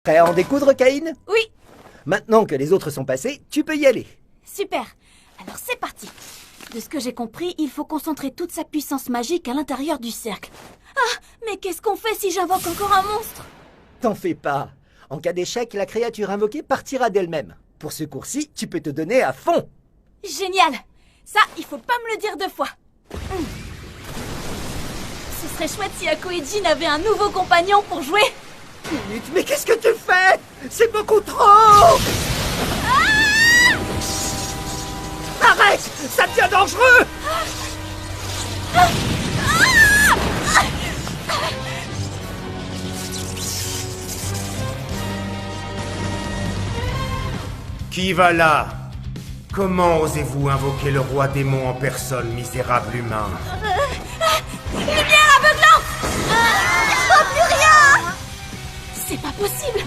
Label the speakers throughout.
Speaker 1: Prêt à en découdre, Caïn?
Speaker 2: Oui.
Speaker 1: Maintenant que les autres sont passés, tu peux y aller.
Speaker 2: Super. Alors c'est parti. De ce que j'ai compris, il faut concentrer toute sa puissance magique à l'intérieur du cercle. Ah, mais qu'est-ce qu'on fait si j'invoque encore un monstre?
Speaker 1: T'en fais pas. En cas d'échec, la créature invoquée partira d'elle-même. Pour ce cours-ci, tu peux te donner à fond.
Speaker 2: Génial. Ça, il faut pas me le dire deux fois. Ce serait chouette si Akoiji avait un nouveau compagnon pour jouer.
Speaker 1: Minute, mais qu'est-ce que tu fais? C'est beaucoup trop! Arrête! Ça devient dangereux!
Speaker 3: Qui va là? Comment osez-vous invoquer le roi démon en personne, misérable humain?
Speaker 2: Lumière aveuglante! Je vois plus rien! C'est pas possible!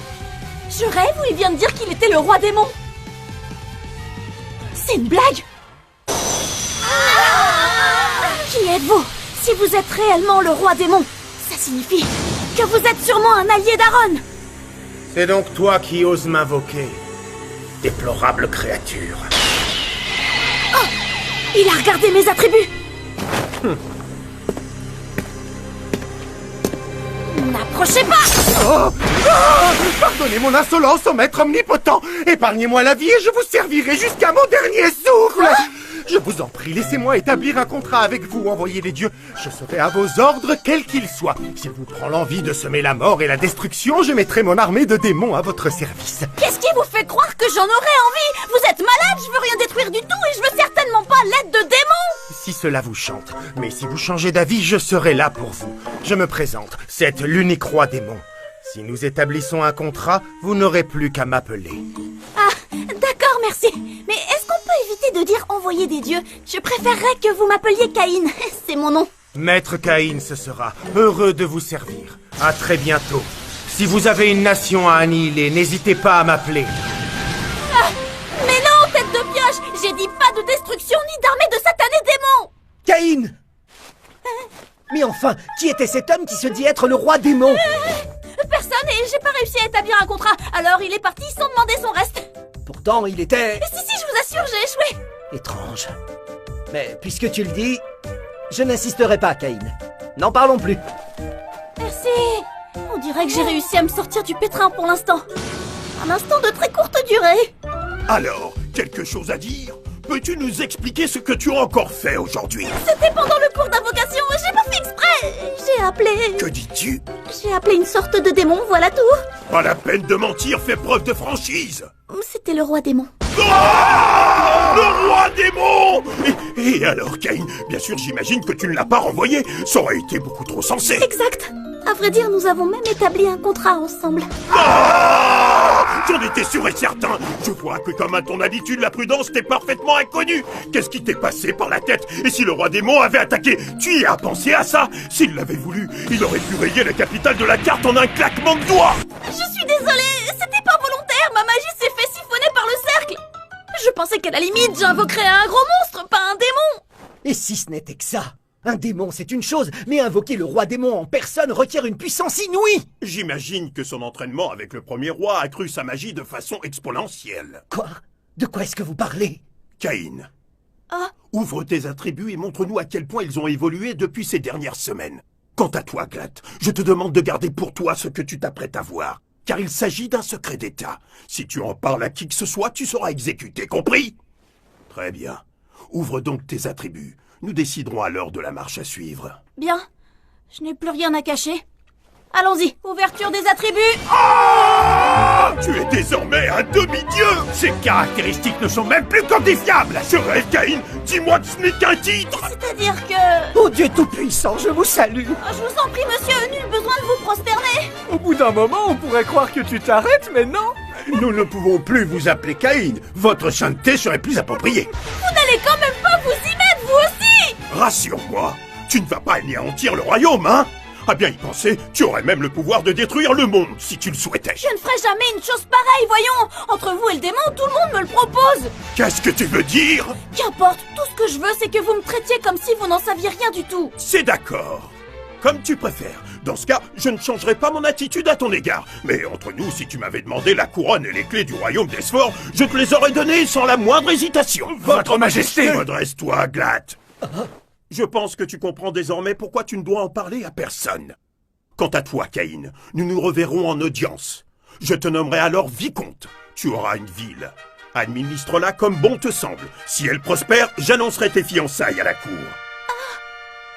Speaker 2: Je rêve ou il vient de dire qu'il était le roi démon? C'est une blague? Qui êtes-vous? Si vous êtes réellement le roi démon, ça signifie que vous êtes sûrement un allié d'Aaron!
Speaker 3: C'est donc toi qui oses m'invoquer, déplorable créature.
Speaker 2: Oh! Il a regardé mes attributs! N'approchez pas!
Speaker 3: Oh! Oh! Pardonnez mon insolence au maître omnipotent. Épargnez-moi la vie et je vous servirai jusqu'à mon dernier souffle. Je vous en prie, laissez-moi établir un contrat avec vous, envoyez les dieux. Je serai à vos ordres, quels qu'ils soient. S'il vous prend l'envie de semer la mort et la destruction, je mettrai mon armée de démons à votre service.
Speaker 2: Qu'est-ce qui vous fait croire que j'en aurais envie? Vous êtes malade, je veux rien détruire du tout et je veux certainement pas l'aide de démons!
Speaker 3: Si cela vous chante, mais si vous changez d'avis, je serai là pour vous. Je me présente, c'est l'unique roi démon. Si nous établissons un contrat, vous n'aurez plus qu'à m'appeler.
Speaker 2: Ah, d'accord, merci. Mais est-ce qu'on peut éviter de dire envoyer des dieux? Je préférerais que vous m'appeliez Caïn. C'est mon nom.
Speaker 3: Maître Caïn, ce sera heureux de vous servir. À très bientôt. Si vous avez une nation à annihiler, n'hésitez pas à m'appeler.
Speaker 2: Ah, mais non, tête de pioche! J'ai dit pas de destruction ni d'armée de satanés démons!
Speaker 1: Caïn! Mais enfin, qui était cet homme qui se dit être le roi démon?
Speaker 2: Personne et j'ai pas réussi à établir un contrat, alors il est parti sans demander son reste.
Speaker 1: Pourtant, il était...
Speaker 2: Si, je vous assure, j'ai échoué.
Speaker 1: étrange. Mais puisque tu le dis, je n'insisterai pas, Caïn. N'en parlons plus.
Speaker 2: Merci. On dirait que j'ai réussi à me sortir du pétrin pour l'instant. Un instant de très courte durée.
Speaker 4: Alors, quelque chose à dire? Peux-tu nous expliquer ce que tu as encore fait aujourd'hui?
Speaker 2: C'était pendant le cours d'invocation, j'ai pas fait exprès. J'ai appelé...
Speaker 4: Que dis-tu?
Speaker 2: J'ai appelé une sorte de démon, voilà tout.
Speaker 4: Pas la peine de mentir, fais preuve de franchise.
Speaker 2: C'était le roi démon.
Speaker 4: Ah! Le roi démon! Et alors, Caïn, bien sûr, j'imagine que tu ne l'as pas renvoyé. Ça aurait été beaucoup trop sensé.
Speaker 2: Exact. À vrai dire, nous avons même établi un contrat ensemble.
Speaker 4: Ah! J'en étais sûr et certain. Je vois que, comme à ton habitude, la prudence t'est parfaitement inconnue. Qu'est-ce qui t'est passé par la tête? Et si le roi démon avait attaqué? Tu y as pensé à ça? S'il l'avait voulu, il aurait pu rayer la capitale de la carte en un claquement de doigts.
Speaker 2: Je suis désolée, c'était pas volontaire. Ma magie s'est fait siphonner par le cercle. Je pensais qu'à la limite, j'invoquerais un gros monstre, pas un démon.
Speaker 1: Et si ce n'était que ça? Un démon, c'est une chose, mais invoquer le roi démon en personne requiert une puissance inouïe.
Speaker 4: J'imagine que son entraînement avec le premier roi a accru sa magie de façon exponentielle.
Speaker 1: Quoi? De quoi est-ce que vous parlez?
Speaker 4: Caïn,
Speaker 2: Ah,
Speaker 4: ouvre tes attributs et montre-nous à quel point ils ont évolué depuis ces dernières semaines. Quant à toi, Glatt, je te demande de garder pour toi ce que tu t'apprêtes à voir, car il s'agit d'un secret d'État. Si tu en parles à qui que ce soit, tu seras exécuté, compris? Très bien. Ouvre donc tes attributs. Nous déciderons alors de la marche à suivre.
Speaker 2: bien. Je n'ai plus rien à cacher. Allons-y, ouverture des attributs.
Speaker 4: Ah! Tu es désormais un demi-dieu! Ces caractéristiques ne sont même plus quantifiables! Je rêve, Caïn! Dis-moi que ce n'est qu'un titre!
Speaker 2: C'est-à-dire que...
Speaker 1: Oh Dieu tout-puissant, je vous salue.
Speaker 2: Je vous en prie, monsieur, nul besoin de vous prosterner.
Speaker 5: Au bout d'un moment, on pourrait croire que tu t'arrêtes, mais non.
Speaker 4: Nous ne pouvons plus vous appeler Caïn. Votre sainteté serait plus appropriée.
Speaker 2: Vous n'allez quand même pas vous y mettre, vous aussi.
Speaker 4: Rassure-moi, tu ne vas pas anéantir le royaume, hein? À bien y penser, tu aurais même le pouvoir de détruire le monde, si tu le souhaitais.
Speaker 2: Je ne ferai jamais une chose pareille, voyons. Entre vous et le démon, tout le monde me le propose.
Speaker 4: Qu'est-ce que tu veux dire?
Speaker 2: Qu'importe, tout ce que je veux, c'est que vous me traitiez comme si vous n'en saviez rien du tout.
Speaker 4: C'est d'accord. Comme tu préfères. Dans ce cas, je ne changerai pas mon attitude à ton égard. Mais entre nous, si tu m'avais demandé la couronne et les clés du royaume d'Esfor, je te les aurais données sans la moindre hésitation.
Speaker 3: Votre Majesté!
Speaker 4: Redresse-toi, Glatt. Je pense que tu comprends désormais pourquoi tu ne dois en parler à personne. Quant à toi, Caïn, nous nous reverrons en audience. Je te nommerai alors vicomte. Tu auras une ville. Administre-la comme bon te semble. Si elle prospère, j'annoncerai tes fiançailles à la cour.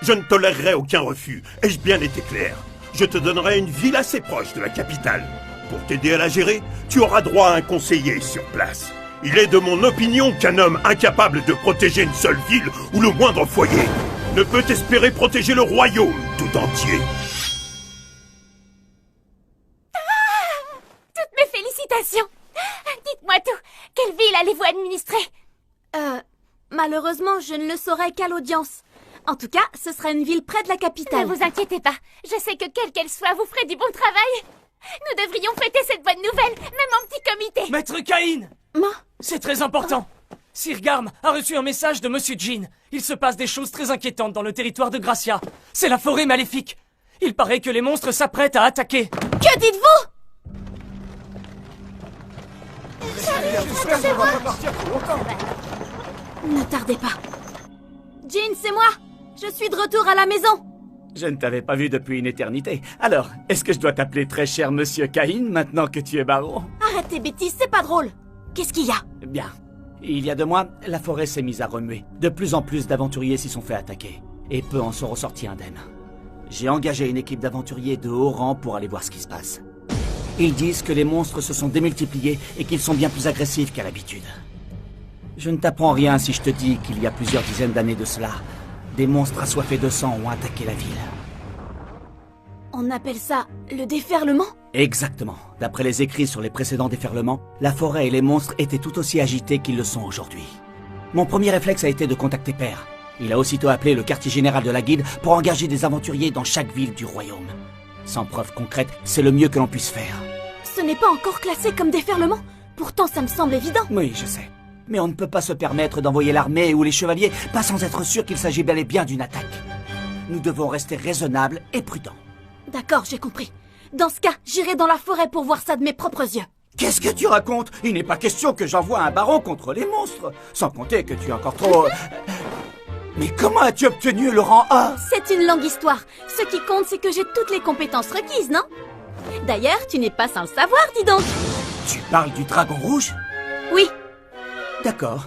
Speaker 4: Je ne tolérerai aucun refus. Ai-je bien été clair? Je te donnerai une ville assez proche de la capitale. Pour t'aider à la gérer, tu auras droit à un conseiller sur place. Il est de mon opinion qu'un homme incapable de protéger une seule ville ou le moindre foyer ne peut espérer protéger le royaume tout entier.
Speaker 6: Toutes mes félicitations. Dites-moi tout. Quelle ville allez-vous administrer?
Speaker 2: Malheureusement, je ne le saurai qu'à l'audience. En tout cas, ce sera une ville près de la capitale.
Speaker 6: Ne vous inquiétez pas. Je sais que quelle qu'elle soit, vous ferez du bon travail. Nous devrions fêter cette bonne nouvelle, même en petit comité.
Speaker 5: Maître Caïn!
Speaker 2: Moi?
Speaker 5: C'est très important. Sir Garm a reçu un message de Monsieur Jean. Il se passe des choses très inquiétantes dans le territoire de Gracia. C'est la forêt maléfique. Il paraît que les monstres s'apprêtent à attaquer.
Speaker 2: Que dites-vous? Ne tardez pas. Jean, c'est moi. Je suis de retour à la maison.
Speaker 7: Je ne t'avais pas vu depuis une éternité. Alors, est-ce que je dois t'appeler très cher Monsieur Caïn maintenant que tu es baron?
Speaker 2: Arrête tes bêtises, c'est pas drôle. Qu'est-ce qu'il y a?
Speaker 7: Bien. Il y a 2 mois, la forêt s'est mise à remuer. De plus en plus d'aventuriers s'y sont fait attaquer. Et peu en sont ressortis indemnes. J'ai engagé une équipe d'aventuriers de haut rang pour aller voir ce qui se passe. Ils disent que les monstres se sont démultipliés et qu'ils sont bien plus agressifs qu'à l'habitude. Je ne t'apprends rien si je te dis qu'il y a plusieurs dizaines d'années de cela, des monstres assoiffés de sang ont attaqué la ville.
Speaker 2: On appelle ça le déferlement?
Speaker 7: Exactement. D'après les écrits sur les précédents déferlements, la forêt et les monstres étaient tout aussi agités qu'ils le sont aujourd'hui. Mon premier réflexe a été de contacter Père. Il a aussitôt appelé le quartier général de la guilde pour engager des aventuriers dans chaque ville du royaume. Sans preuve concrète, c'est le mieux que l'on puisse faire.
Speaker 2: Ce n'est pas encore classé comme déferlement. Pourtant, ça me semble évident.
Speaker 7: Oui, je sais. Mais on ne peut pas se permettre d'envoyer l'armée ou les chevaliers, pas sans être sûr qu'il s'agit bel et bien d'une attaque. Nous devons rester raisonnables et prudents.
Speaker 2: D'accord, j'ai compris. Dans ce cas, j'irai dans la forêt pour voir ça de mes propres yeux.
Speaker 7: Qu'est-ce que tu racontes? Il n'est pas question que j'envoie un baron contre les monstres. Sans compter que tu es encore trop... Mais comment as-tu obtenu le rang A?
Speaker 2: C'est une longue histoire. Ce qui compte, c'est que j'ai toutes les compétences requises, non? D'ailleurs, tu n'es pas sans le savoir, dis donc.
Speaker 7: Tu parles du dragon rouge?
Speaker 2: Oui.
Speaker 7: D'accord.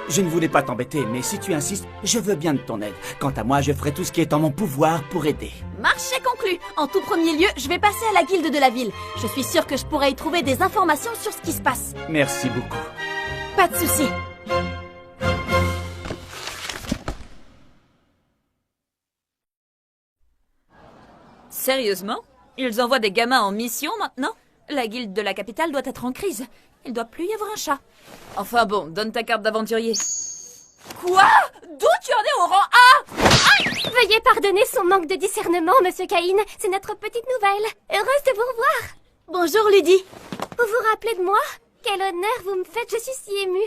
Speaker 7: Je ne voulais pas t'embêter, mais si tu insistes, je veux bien de ton aide. Quant à moi, je ferai tout ce qui est en mon pouvoir pour aider.
Speaker 2: Marché conclu. En tout premier lieu, je vais passer à la guilde de la ville. Je suis sûre que je pourrai y trouver des informations sur ce qui se passe.
Speaker 7: Merci beaucoup.
Speaker 2: Pas de souci.
Speaker 8: Sérieusement? Ils envoient des gamins en mission maintenant? La guilde de la capitale doit être en crise. Il doit plus y avoir un chat. Enfin bon, donne ta carte d'aventurier. Quoi? D'où tu en es au rang A?
Speaker 6: Veuillez pardonner son manque de discernement, Monsieur Caïn. C'est notre petite nouvelle. Heureuse de vous revoir.
Speaker 2: Bonjour, Ludie.
Speaker 6: Vous vous rappelez de moi? Quel honneur vous me faites, je suis si émue.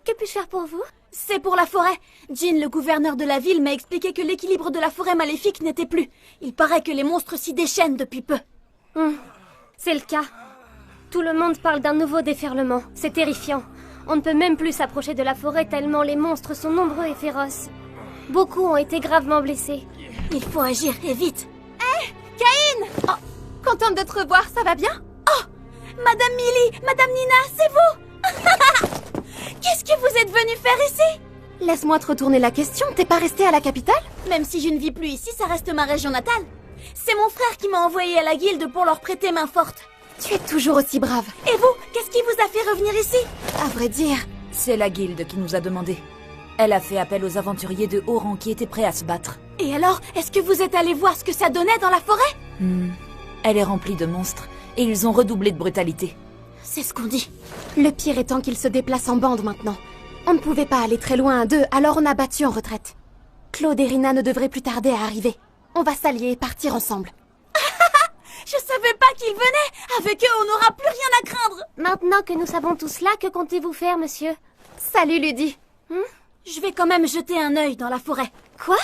Speaker 6: Que puis-je faire pour vous?
Speaker 2: C'est pour la forêt. Jean, le gouverneur de la ville, m'a expliqué que l'équilibre de la forêt maléfique n'était plus. Il paraît que les monstres s'y déchaînent depuis peu.
Speaker 6: C'est le cas. Tout le monde parle d'un nouveau déferlement. C'est terrifiant. On ne peut même plus s'approcher de la forêt tellement les monstres sont nombreux et féroces. Beaucoup ont été gravement blessés.
Speaker 2: Il faut agir, et vite.
Speaker 9: Hé, Caïn! Oh, contente de te revoir, ça va bien?
Speaker 2: Oh, Madame Millie, Madame Nina, c'est vous! Qu'est-ce que vous êtes venue faire ici?
Speaker 9: Laisse-moi te retourner la question, t'es pas restée à la capitale?
Speaker 2: Même si je ne vis plus ici, ça reste ma région natale. C'est mon frère qui m'a envoyé à la guilde pour leur prêter main forte.
Speaker 9: Tu es toujours aussi brave.
Speaker 2: Et vous, qu'est-ce qui vous a fait revenir ici?
Speaker 9: À vrai dire...
Speaker 8: C'est la guilde qui nous a demandé. Elle a fait appel aux aventuriers de haut rang qui étaient prêts à se battre.
Speaker 2: Et alors, est-ce que vous êtes allé voir ce que ça donnait dans la forêt?
Speaker 8: Elle est remplie de monstres, et ils ont redoublé de brutalité.
Speaker 2: C'est ce qu'on dit.
Speaker 9: Le pire étant qu'ils se déplacent en bande maintenant. On ne pouvait pas aller très loin à deux, alors on a battu en retraite. Claude et Rina ne devraient plus tarder à arriver. On va s'allier et partir ensemble.
Speaker 2: Je savais pas qu'ils venaient. Avec eux, on n'aura plus rien à craindre.
Speaker 6: Maintenant que nous savons tout cela, que comptez-vous faire, monsieur?
Speaker 9: Salut, Ludie.
Speaker 2: Je vais quand même jeter un œil dans la forêt.
Speaker 9: Quoi?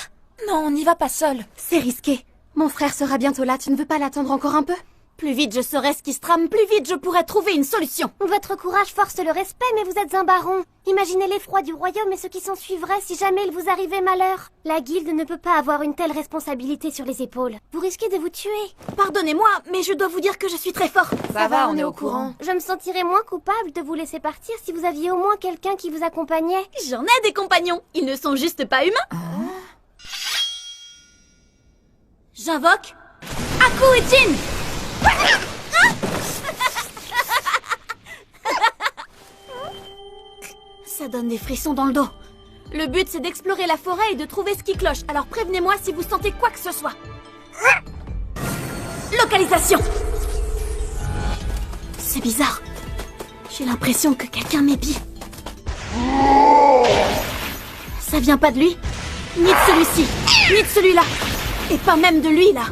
Speaker 8: Non, on n'y va pas seul.
Speaker 9: C'est risqué. Mon frère sera bientôt là, tu ne veux pas l'attendre encore un peu?
Speaker 2: Plus vite je saurai ce qui se trame, plus vite je pourrai trouver une solution.
Speaker 6: Votre courage force le respect, mais vous êtes un baron. Imaginez l'effroi du royaume et ce qui s'en suivrait si jamais il vous arrivait malheur. La guilde ne peut pas avoir une telle responsabilité sur les épaules. Vous risquez de vous tuer.
Speaker 2: Pardonnez-moi, mais je dois vous dire que je suis très fort.
Speaker 8: Ça va, on est au courant.
Speaker 6: Je me sentirais moins coupable de vous laisser partir si vous aviez au moins quelqu'un qui vous accompagnait.
Speaker 2: J'en ai des compagnons, ils ne sont juste pas humains. J'invoque Aku et Jin. Ça donne des frissons dans le dos. Le but c'est d'explorer la forêt et de trouver ce qui cloche, alors prévenez-moi si vous sentez quoi que ce soit. Localisation. C'est bizarre. J'ai l'impression que quelqu'un m'épie. Ça vient pas de lui, ni de celui-ci, ni de celui-là. Et pas même de lui, là.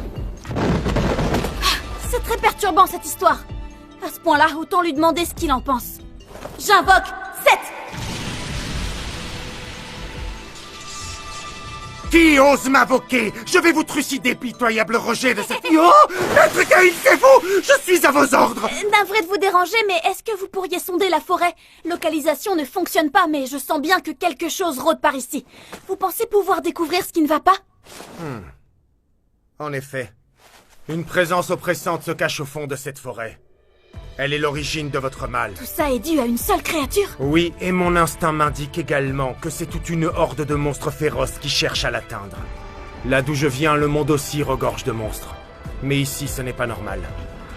Speaker 2: C'est très perturbant, cette histoire. À ce point-là, autant lui demander ce qu'il en pense. J'invoque 7.
Speaker 3: Qui ose m'invoquer? Je vais vous trucider, pitoyable rejet de cette... Oh! Maître Caïn, c'est vous! Je suis à vos ordres!
Speaker 2: Navré de vous déranger, mais est-ce que vous pourriez sonder la forêt? Localisation ne fonctionne pas, mais je sens bien que quelque chose rôde par ici. Vous pensez pouvoir découvrir ce qui ne va pas?
Speaker 3: En effet, une présence oppressante se cache au fond de cette forêt. Elle est l'origine de votre mal.
Speaker 2: Tout ça est dû à une seule créature?
Speaker 3: Oui, et mon instinct m'indique également que c'est toute une horde de monstres féroces qui cherchent à l'atteindre. Là d'où je viens, le monde aussi regorge de monstres. Mais ici, ce n'est pas normal.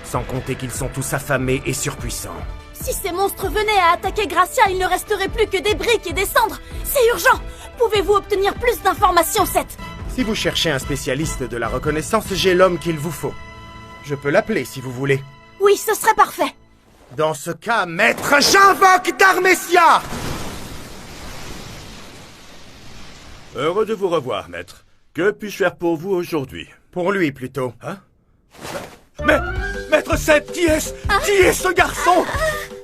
Speaker 3: Sans compter qu'ils sont tous affamés et surpuissants.
Speaker 2: Si ces monstres venaient à attaquer Gracia, il ne resterait plus que des briques et des cendres. C'est urgent! Pouvez-vous obtenir plus d'informations, Seth?
Speaker 3: Si vous cherchez un spécialiste de la reconnaissance, j'ai l'homme qu'il vous faut. Je peux l'appeler si vous voulez.
Speaker 2: Oui, ce serait parfait.
Speaker 3: Dans ce cas, maître, j'invoque Dharmesia!
Speaker 4: Heureux de vous revoir, maître. Que puis-je faire pour vous aujourd'hui?
Speaker 3: Pour lui, plutôt.
Speaker 4: Hein? Mais, maître Seth, qui est-ce? Qui est ce garçon?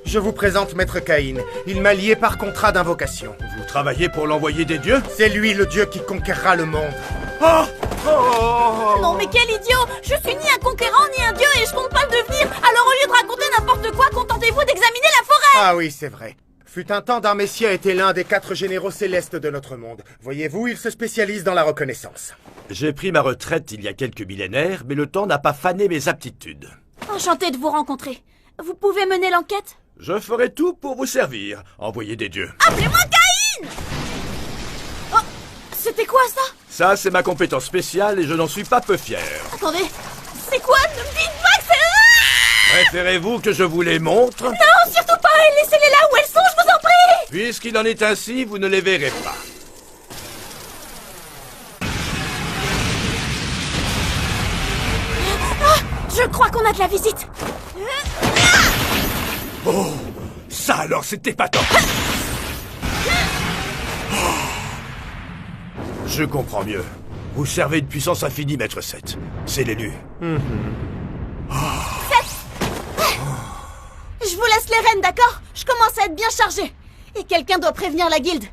Speaker 3: Je vous présente maître Caïn. Il m'a lié par contrat d'invocation.
Speaker 4: Vous travaillez pour l'envoyé des dieux?
Speaker 3: C'est lui le dieu qui conquérera le monde.
Speaker 4: Oh! Oh!
Speaker 2: Non mais quel idiot! Je suis ni un conquérant ni un dieu et je compte pas le devenir. Alors au lieu de raconter n'importe quoi, contentez-vous d'examiner la forêt.
Speaker 3: Ah oui, c'est vrai. Fut un temps, Dharmesia était l'un des 4 généraux célestes de notre monde. Voyez-vous, il se spécialise dans la reconnaissance.
Speaker 4: J'ai pris ma retraite il y a quelques millénaires, mais le temps n'a pas fané mes aptitudes.
Speaker 2: Enchanté de vous rencontrer. Vous pouvez mener l'enquête?
Speaker 4: Je ferai tout pour vous servir, envoyé des dieux.
Speaker 2: Appelez-moi Caïn! Oh, c'était quoi ça?
Speaker 4: Ça, c'est ma compétence spéciale et je n'en suis pas peu fier.
Speaker 2: Attendez, c'est quoi? Ne me dites pas que c'est...
Speaker 4: Préférez-vous que je vous les montre?
Speaker 2: Non, surtout pas! Laissez-les là où elles sont, je vous en prie!
Speaker 4: Puisqu'il en est ainsi, vous ne les verrez pas.
Speaker 2: Je crois qu'on a de la visite.
Speaker 4: Oh! Ça alors, c'est épatant! Oh. Je comprends mieux. Vous servez une puissance infinie, maître Seth. C'est l'élu.
Speaker 2: Je vous laisse les rênes, d'accord? Je commence à être bien chargé. Et quelqu'un doit prévenir la guilde.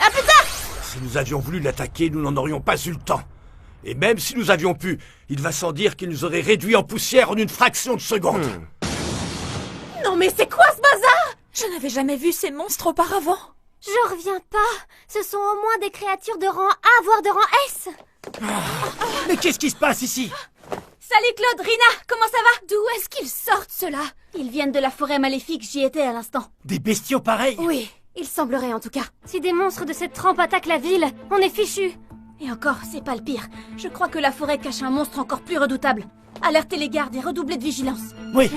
Speaker 2: À plus tard!
Speaker 4: Si nous avions voulu l'attaquer, nous n'en aurions pas eu le temps. Et même si nous avions pu, il va sans dire qu'il nous aurait réduits en poussière en une fraction de seconde.
Speaker 2: Non mais c'est quoi ce bazar? Je n'avais jamais vu ces monstres auparavant.
Speaker 6: Je reviens pas. Ce sont au moins des créatures de rang A, voire de rang S.
Speaker 7: Mais qu'est-ce qui se passe ici?
Speaker 2: Salut Claude, Rina, comment ça va? D'où est-ce qu'ils sortent ceux-là? Ils viennent de la forêt maléfique, j'y étais à l'instant.
Speaker 7: Des bestiaux pareils?
Speaker 6: Oui, il semblerait en tout cas. Si des monstres de cette trempe attaquent la ville, on est fichu.
Speaker 2: Et encore, c'est pas le pire. Je crois que la forêt cache un monstre encore plus redoutable. Alertez les gardes et redoublez de vigilance.
Speaker 7: Oui.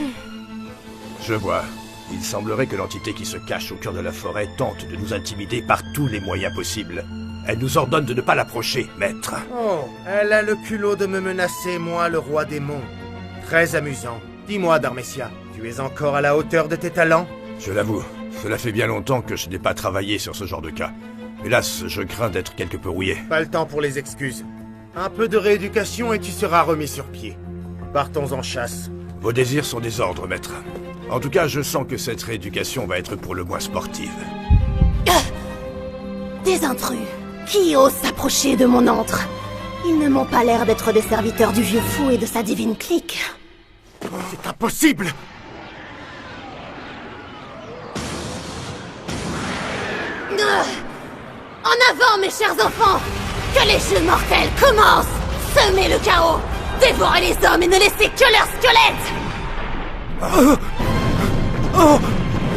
Speaker 4: Je vois. Il semblerait que l'entité qui se cache au cœur de la forêt tente de nous intimider par tous les moyens possibles. Elle nous ordonne de ne pas l'approcher, maître.
Speaker 3: Oh, elle a le culot de me menacer, moi, le roi démon. Très amusant. Dis-moi, Dharmesia, tu es encore à la hauteur de tes talents?
Speaker 4: Je l'avoue, cela fait bien longtemps que je n'ai pas travaillé sur ce genre de cas. Hélas, je crains d'être quelque peu rouillé.
Speaker 3: Pas le temps pour les excuses. Un peu de rééducation et tu seras remis sur pied. Partons en chasse.
Speaker 4: Vos désirs sont des ordres, maître. En tout cas, je sens que cette rééducation va être pour le moins sportive.
Speaker 9: Des intrus. Qui ose s'approcher de mon antre? Ils ne m'ont pas l'air d'être des serviteurs du vieux fou et de sa divine clique.
Speaker 3: C'est impossible!
Speaker 6: En avant, mes chers enfants! Que les jeux mortels commencent! Semez le chaos! Dévorez les hommes et ne laissez que leurs squelettes!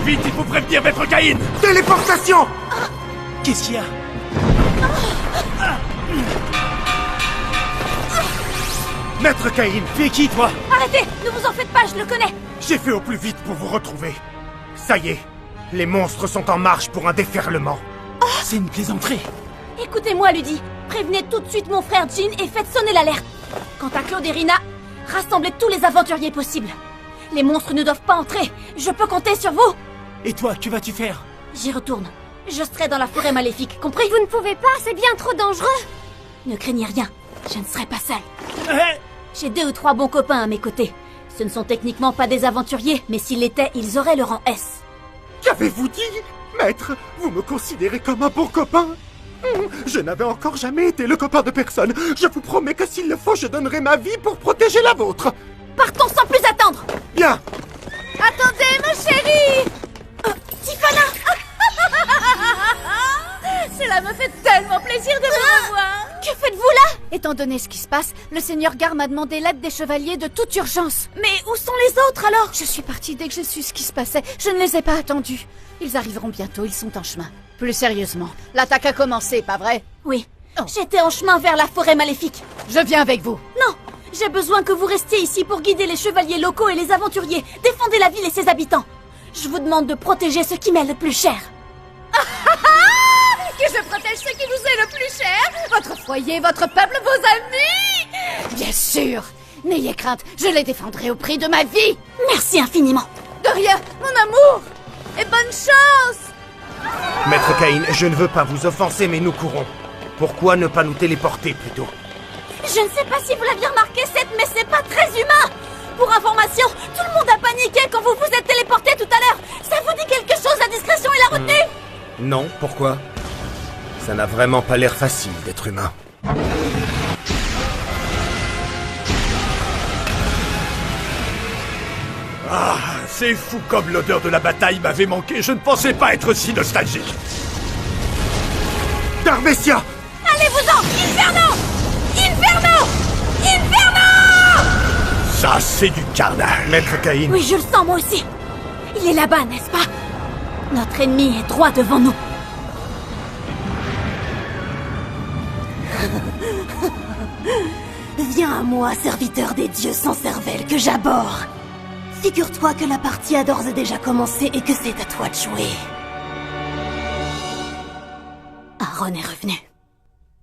Speaker 4: Vite, il faut prévenir Maître Caïn!
Speaker 3: Téléportation!
Speaker 7: Qu'est-ce qu'il y a?
Speaker 3: Maître Caïn,
Speaker 7: Tu es qui, toi?
Speaker 2: Arrêtez! Ne vous en faites pas, je le connais!
Speaker 3: j'ai fait au plus vite pour vous retrouver. Ça y est, les monstres sont en marche pour un déferlement.
Speaker 7: C'est une plaisanterie.
Speaker 2: Écoutez-moi, Ludi. Prévenez tout de suite mon frère Jean et faites sonner l'alerte. Quant à Claude et Rina, rassemblez tous les aventuriers possibles. Les monstres ne doivent pas entrer. Je peux compter sur vous.
Speaker 7: Et toi, que vas-tu faire?
Speaker 2: J'y retourne. Je serai dans la forêt maléfique, compris?
Speaker 6: Vous ne pouvez pas, c'est bien trop dangereux!
Speaker 2: Ne craignez rien. Je ne serai pas seule. J'ai 2 ou 3 bons copains à mes côtés. Ce ne sont techniquement pas des aventuriers, mais s'ils l'étaient, ils auraient le rang S.
Speaker 3: Qu'avez-vous dit? Maître, vous me considérez comme un bon copain? Je n'avais encore jamais été le copain de personne. Je vous promets que s'il le faut, je donnerai ma vie pour protéger la vôtre.
Speaker 2: Partons sans plus attendre.
Speaker 3: Bien.
Speaker 2: Attendez, ma chérie. Tiffana. Cela me fait tellement plaisir de vous revoir. Que faites-vous là?
Speaker 9: Étant donné ce qui se passe, le seigneur Gar m'a demandé l'aide des chevaliers de toute urgence.
Speaker 2: Mais où sont les autres alors?
Speaker 9: Je suis partie dès que j'ai su ce qui se passait. Je ne les ai pas attendus. Ils arriveront bientôt, ils sont en chemin. Plus sérieusement, l'attaque a commencé, pas vrai?
Speaker 2: Oui.
Speaker 9: Oh.
Speaker 2: J'étais en chemin vers la forêt maléfique.
Speaker 9: Je viens avec vous.
Speaker 2: Non, j'ai besoin que vous restiez ici pour guider les chevaliers locaux et les aventuriers. Défendez la ville et ses habitants. Je vous demande de protéger ce qui m'est le plus cher.
Speaker 9: Que je protège ce qui vous est le plus cher? Votre foyer, votre peuple, vos amis? Bien sûr. N'ayez crainte, je les défendrai au prix de ma vie.
Speaker 2: Merci infiniment.
Speaker 9: De rien, mon amour. Et bonne chance.
Speaker 3: Maître Caïn, je ne veux pas vous offenser, mais nous courons. Pourquoi ne pas nous téléporter plutôt?
Speaker 2: Je ne sais pas si vous l'aviez remarqué, Seth, mais c'est pas très humain. Pour information, tout le monde a paniqué quand vous vous êtes téléporté tout à l'heure. Ça vous dit quelque chose, la discrétion et la retenue?
Speaker 3: Non, pourquoi? Ça n'a vraiment pas l'air facile d'être humain.
Speaker 4: Ah, c'est fou comme l'odeur de la bataille m'avait manqué. Je ne pensais pas être si nostalgique.
Speaker 3: Darmessia!
Speaker 2: Allez-vous-en! Inferno! Inferno! Inferno!
Speaker 4: Ça, c'est du carnage.
Speaker 3: Maître Caïn,
Speaker 2: Oui, je le sens moi aussi. Il est là-bas, n'est-ce pas? Notre ennemi est droit devant nous.
Speaker 6: Viens à moi, serviteur des dieux sans cervelle que j'abhorre. Figure-toi que la partie a d'ores et déjà commencé et que c'est à toi de jouer.
Speaker 2: Aaron est revenu.